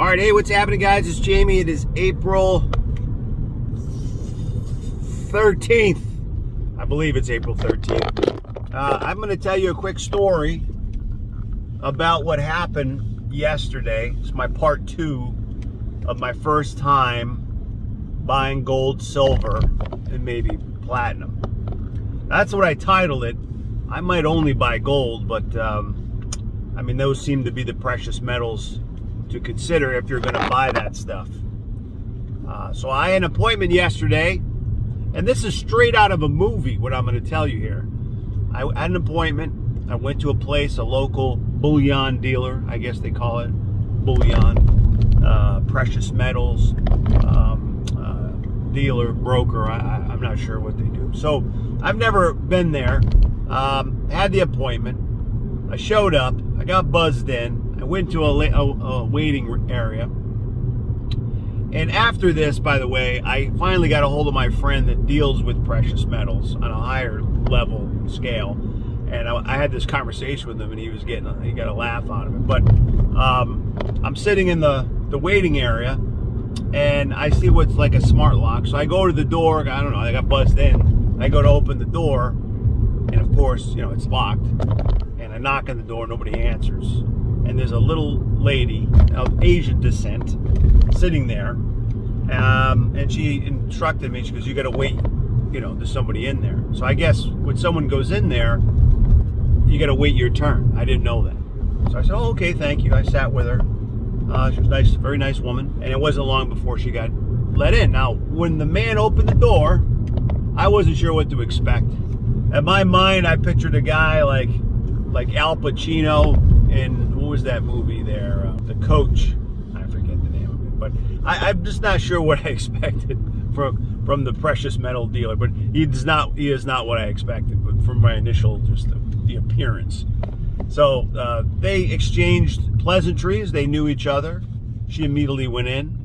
All right, hey, what's happening, guys? It's Jamie. It is April 13th. I believe it's April 13th. I'm going to tell you a quick story about what happened yesterday. It's my part 2 of my first time buying gold, silver, and maybe platinum. That's what I titled it. I might only buy gold, but I mean, those seem to be the precious metals to consider if you're going to buy that stuff. So I had an appointment yesterday, and this is straight out of a movie, what I'm going to tell you here. I had an appointment. I went to a place, a local bullion dealer, I guess they call it, bullion, precious metals dealer, broker, I'm not sure what they do. So I've never been there. Had the appointment. I showed up. I got buzzed in. I went to a waiting area. And after this, by the way, I finally got a hold of my friend that deals with precious metals on a higher level scale. And I had this conversation with him, and he got a laugh out of it. But I'm sitting in the waiting area, and I see what's like a smart lock. So I go to the door. I don't know. I got buzzed in. I go to open the door, and of course, you know, it's locked. And I knock on the door. Nobody answers. And there's a little lady of Asian descent sitting there, and she instructed me. She goes, "You got to wait. You know, there's somebody in there." So I guess when someone goes in there, you got to wait your turn. I didn't know that. So I said, "Oh, okay, thank you." I sat with her. She was nice, very nice woman, and it wasn't long before she got let in. Now, when the man opened the door, I wasn't sure what to expect. In my mind, I pictured a guy like Al Pacino in, what was that movie there? The Coach. I forget the name of it, but I'm just not sure what I expected from the precious metal dealer. But he is not what I expected. But from my initial, just the appearance. So they exchanged pleasantries. They knew each other. She immediately went in,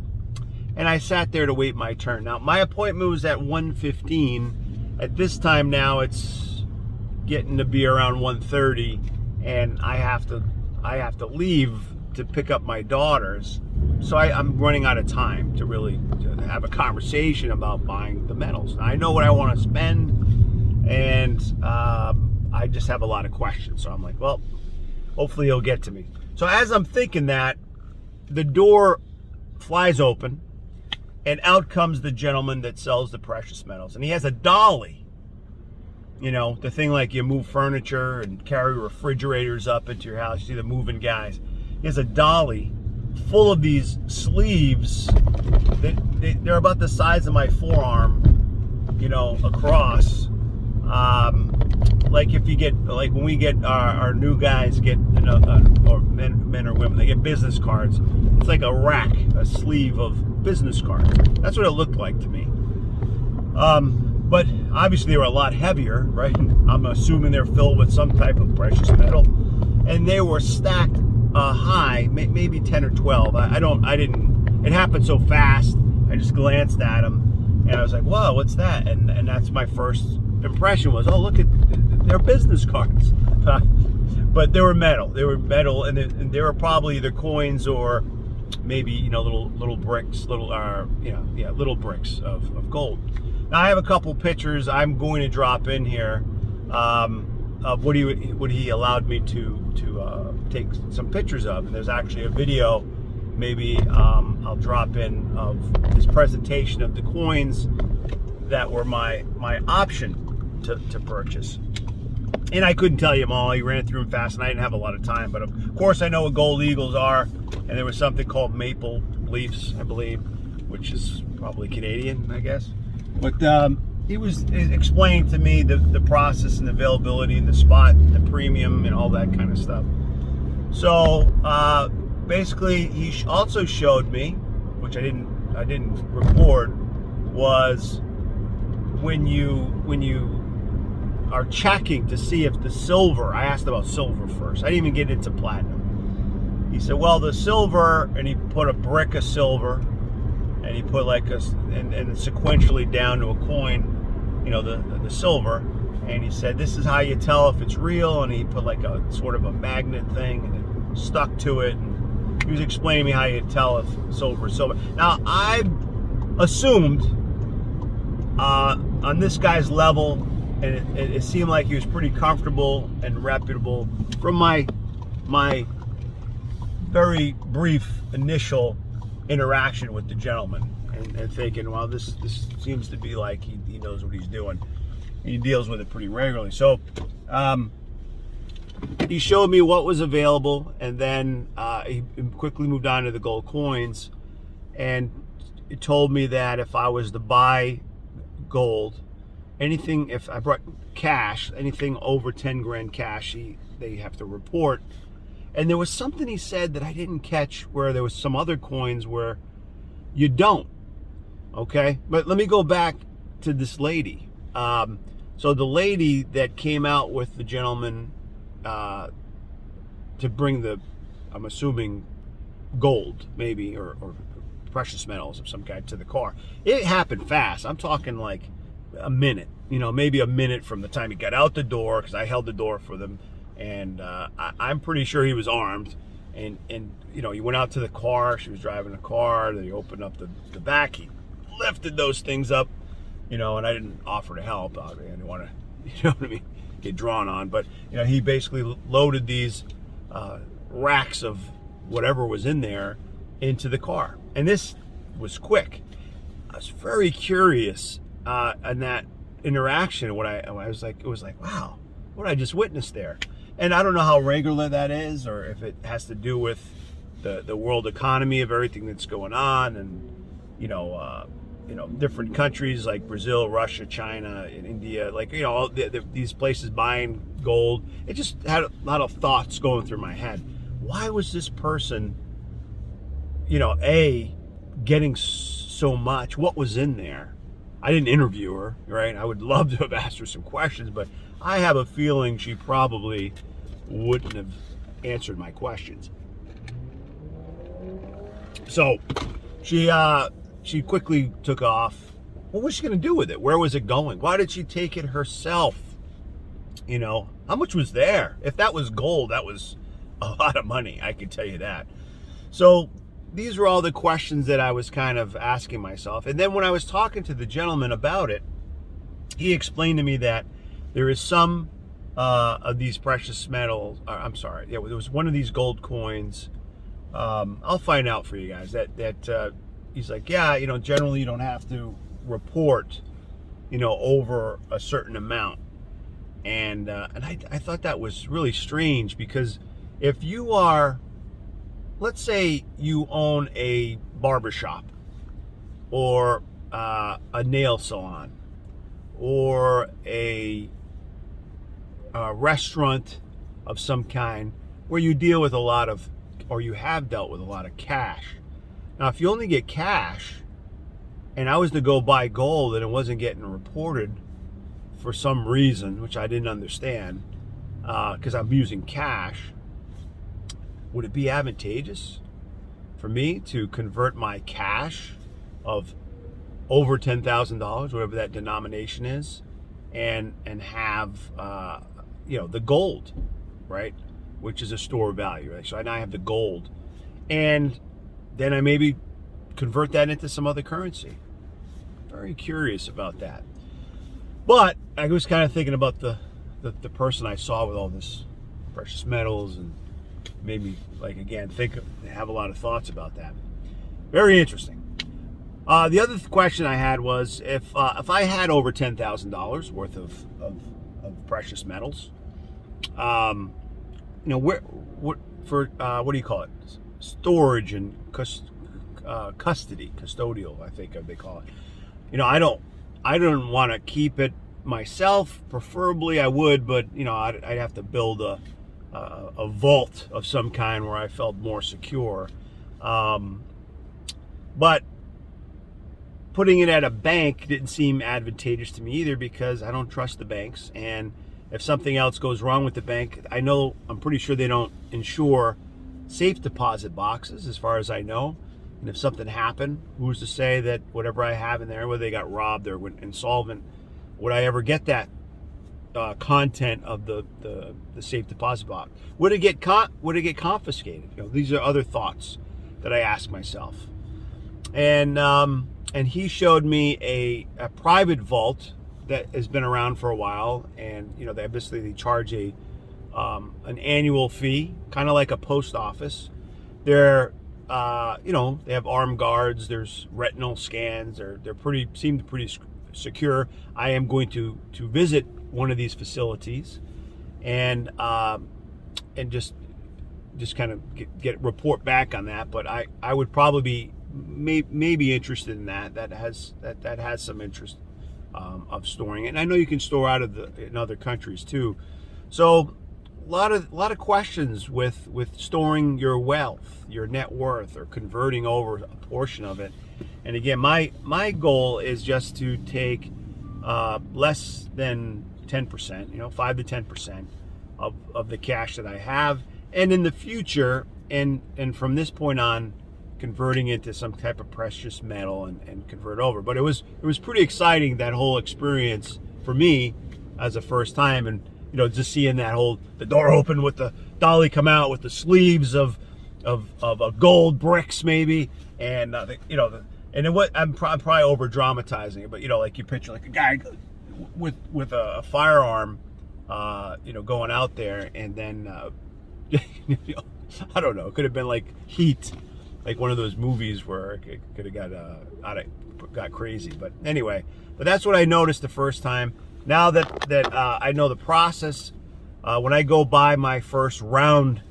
and I sat there to wait my turn. Now, my appointment was at 1:15. At this time now, it's getting to be around 1:30, and I have to leave to pick up my daughters. So I'm running out of time to really have a conversation about buying the metals. Now, I know what I want to spend, and I just have a lot of questions. So I'm like, well, hopefully he'll get to me. So as I'm thinking that, the door flies open, and out comes the gentleman that sells the precious metals. And he has a dolly. You know, the thing like you move furniture and carry refrigerators up into your house. You see the moving guys. He has a dolly full of these sleeves. They're about the size of my forearm, you know, across. Like if you get, like when we get our new guys get, you know, or men or women, they get business cards. It's like a rack, a sleeve of business cards. That's what it looked like to me. But obviously they were a lot heavier, right? I'm assuming they're filled with some type of precious metal, and they were stacked high, maybe 10 or 12. It happened so fast. I just glanced at them, and I was like, "Whoa, what's that?" And that's my first impression was, "Oh, look at their business cards." But they were metal. They were metal, and they were probably either coins or maybe, you know, little bricks, little bricks of gold. Now I have a couple pictures I'm going to drop in here of what he allowed me to take some pictures of, and there's actually a video maybe I'll drop in of his presentation of the coins that were my option to purchase. And I couldn't tell you them all. He ran through them fast, and I didn't have a lot of time. But of course, I know what gold eagles are, and there was something called maple leafs, I believe, which is probably Canadian, I guess. But he was explaining to me the process and the availability and the spot, the premium, and all that kind of stuff. So basically, he also showed me, which I didn't record, was when you are checking to see if the silver. I asked about silver first. I didn't even get into platinum. He said, well, the silver, and he put a brick of silver, and he put like and sequentially down to a coin, you know, the silver, and he said, this is how you tell if it's real, and he put like a sort of a magnet thing, and it stuck to it, and he was explaining to me how you tell if silver is silver. Now, I assumed on this guy's level, and it seemed like he was pretty comfortable and reputable from my very brief initial interaction with the gentleman, and thinking, well, this seems to be like he knows what he's doing. He deals with it pretty regularly. So he showed me what was available, and then he quickly moved on to the gold coins, and it told me that if I was to buy gold, anything, if I brought cash, anything over 10 grand cash, they have to report. And there was something he said that I didn't catch, where there was some other coins where you don't. Okay, but let me go back to this lady. So the lady that came out with the gentleman to bring the, I'm assuming, gold, maybe, or precious metals of some kind to the car. It happened fast. I'm talking like a minute, maybe a minute from the time he got out the door, because I held the door for them, and I'm pretty sure he was armed, and he went out to the car. She was driving the car. Then he opened up the back. He lifted those things up, and I didn't offer to help. I didn't want to, get drawn on, but he basically loaded these racks of whatever was in there into the car, and this was quick. I was very curious in that interaction. What I was like, it was like, wow, what I just witnessed there. And I don't know how regular that is, or if it has to do with the world economy of everything that's going on, and different countries like Brazil, Russia, China, and India, like all these places buying gold. It just had a lot of thoughts going through my head. Why was this person, getting so much? What was in there? I didn't interview her, right? I would love to have asked her some questions, but I have a feeling she probably wouldn't have answered my questions. So she quickly took off. What was she going to do with it? Where was it going? Why did she take it herself? How much was there? If that was gold, that was a lot of money, I can tell you that. So these were all the questions that I was kind of asking myself. And then when I was talking to the gentleman about it, he explained to me that there is some of these precious metals, there was one of these gold coins. I'll find out for you guys that he's like, yeah, generally you don't have to report, over a certain amount. And I thought that was really strange, because if you are, let's say you own a barbershop, or a nail salon, or a restaurant of some kind, where you deal with a lot of, or you have dealt with a lot of cash. Now, if you only get cash, and I was to go buy gold and it wasn't getting reported for some reason, which I didn't understand, because I'm using cash, would it be advantageous for me to convert my cash of over $10,000, whatever that denomination is, and have the gold, right, which is a store of value, right? So now I have the gold, and then I maybe convert that into some other currency. Very curious about that. But I was kind of thinking about the person I saw with all this precious metals, and made me, like, again, have a lot of thoughts about that. Very interesting. The other question I had was, if I had over $10,000 worth of precious metals, what do you call it? Storage and custody, custodial, I think they call it. I don't want to keep it myself. Preferably I would, but I'd have to build a vault of some kind where I felt more secure. But putting it at a bank didn't seem advantageous to me either, because I don't trust the banks, and if something else goes wrong with the bank, I'm pretty sure they don't insure safe deposit boxes, as far as I know. And if something happened, who's to say that whatever I have in there, whether they got robbed or went insolvent, would I ever get that content of the safe deposit box? Would it get confiscated? These are other thoughts that I ask myself. And he showed me a private vault that has been around for a while, and they charge an annual fee, kind of like a post office. They're they have armed guards. There's retinal scans. They seem pretty secure. I am going to visit one of these facilities, and just kind of report back on that. But I would probably be maybe interested in that. That has some interest of storing it. And I know you can store out in other countries too. So a lot of questions with storing your wealth, your net worth, or converting over a portion of it. And again, my goal is just to take less than 10%, 5 to 10% of the cash that I have, and in the future, and from this point on, converting into some type of precious metal and convert over. But it was pretty exciting, that whole experience for me as a first time, and just seeing the door open with the dolly come out with the sleeves of gold bricks maybe, and and what I'm probably over dramatizing it, but like you picture like a guy with a firearm, going out there, and then I don't know, it could have been like Heat, like one of those movies where it could have got crazy. But anyway, that's what I noticed the first time. Now that I know the process, when I go buy my first round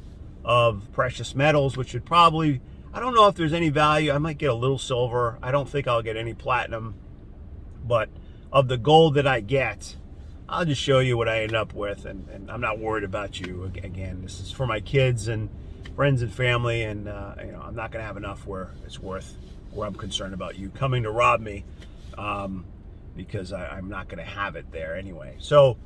of precious metals, which would probably, I don't know if there's any value. I might get a little silver. I don't think I'll get any platinum. But of the gold that I get, I'll just show you what I end up with. And I'm not worried about you. Again, this is for my kids and friends and family. And, I'm not going to have enough where I'm concerned about you coming to rob me. Because I'm not going to have it there anyway. So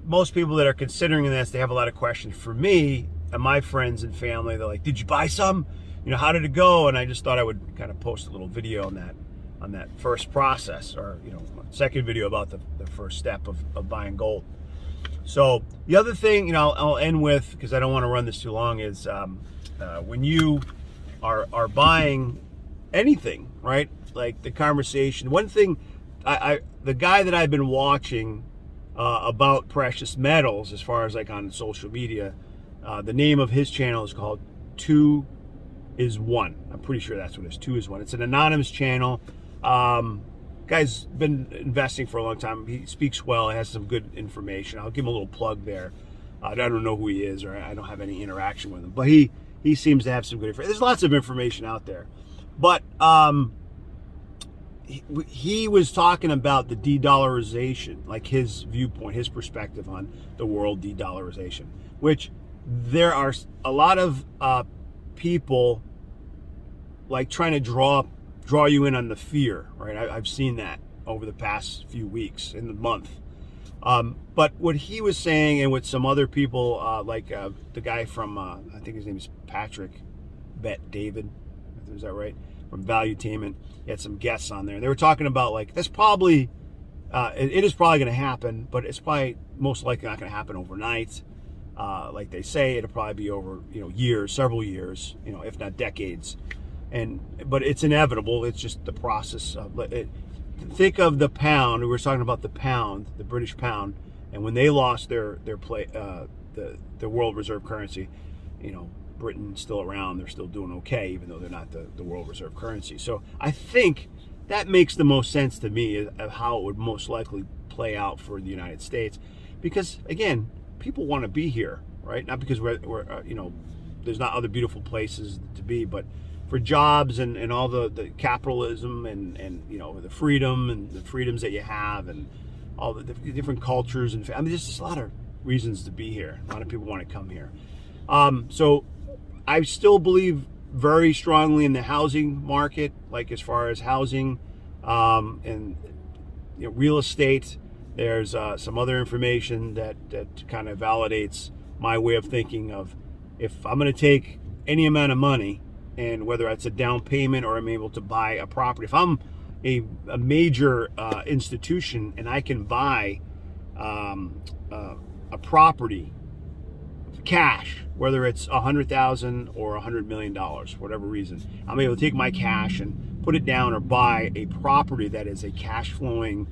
most people that are considering this, they have a lot of questions for me and my friends and family. They're like, did you buy some? How did it go? And I just thought I would kind of post a little video on that first process, or second video about the first step of buying gold. So the other thing, I'll end with, because I don't want to run this too long, is when you are buying anything, right? Like the conversation. One thing, the guy that I've been watching about precious metals, as far as like on social media, the name of his channel is called 2 is 1. I'm pretty sure that's what it is. 2 is 1. It's an anonymous channel. Guy's been investing for a long time. He speaks well. He has some good information. I'll give him a little plug there. I don't know who he is, or I don't have any interaction with him, but he seems to have some good information. There's lots of information out there, but he was talking about the de-dollarization, like his viewpoint, his perspective on the world de-dollarization, which there are a lot of people like trying to draw you in on the fear, right? I've seen that over the past few weeks, in the month. But what he was saying, and with some other people, like the guy from, I think his name is Patrick Bet-David, is that right? From Valuetainment. He had some guests on there. They were talking about, like, that's probably, it is probably going to happen, but it's probably most likely not going to happen overnight. Like they say, it'll probably be over, years, several years, if not decades. But it's inevitable. It's just the process of it. Think of the pound. We were talking about the pound, the British pound, and when they lost their world reserve currency, Britain's still around. They're still doing okay, even though they're not the world reserve currency. So I think that makes the most sense to me of how it would most likely play out for the United States, because again, people want to be here, right? Not because we're there's not other beautiful places to be, but for jobs and all the capitalism and the freedom and the freedoms that you have, and all the different cultures, and there's just a lot of reasons to be here. A lot of people want to come here. So I still believe very strongly in the housing market, like as far as housing and real estate. There's some other information that kind of validates my way of thinking of, if I'm going to take any amount of money, and whether it's a down payment or I'm able to buy a property. If I'm a major institution and I can buy a property, cash, whether it's $100,000 or $100 million, whatever reason, I'm able to take my cash and put it down or buy a property that is a cash flowing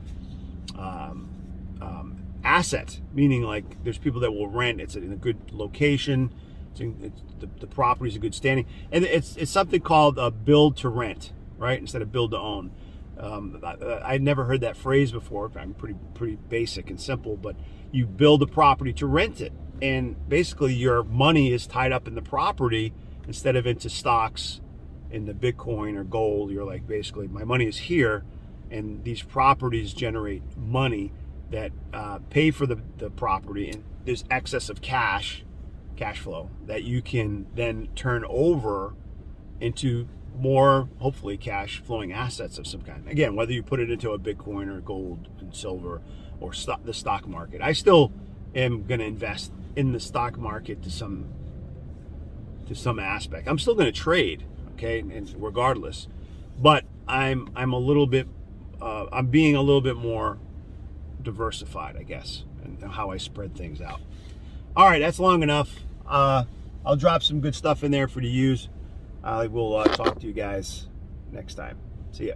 asset, meaning like there's people that will rent. It's in a good location. The property is a good standing, and it's something called a build to rent, right? Instead of build to own. I'd never heard that phrase before. I'm pretty basic and simple, but you build a property to rent it, and basically your money is tied up in the property instead of into stocks, in the Bitcoin or gold. You're like, basically my money is here, and these properties generate money that pay for the property, and there's excess of cash flow that you can then turn over into more, hopefully, cash flowing assets of some kind. Again, whether you put it into a Bitcoin or gold and silver or the stock market. I still am going to invest in the stock market to some aspect. I'm still going to trade, okay, and regardless, but I'm a little bit I'm being a little bit more diversified, I guess, and how I spread things out. All right, that's long enough. I'll drop some good stuff in there for you to use. I will talk to you guys next time. See ya.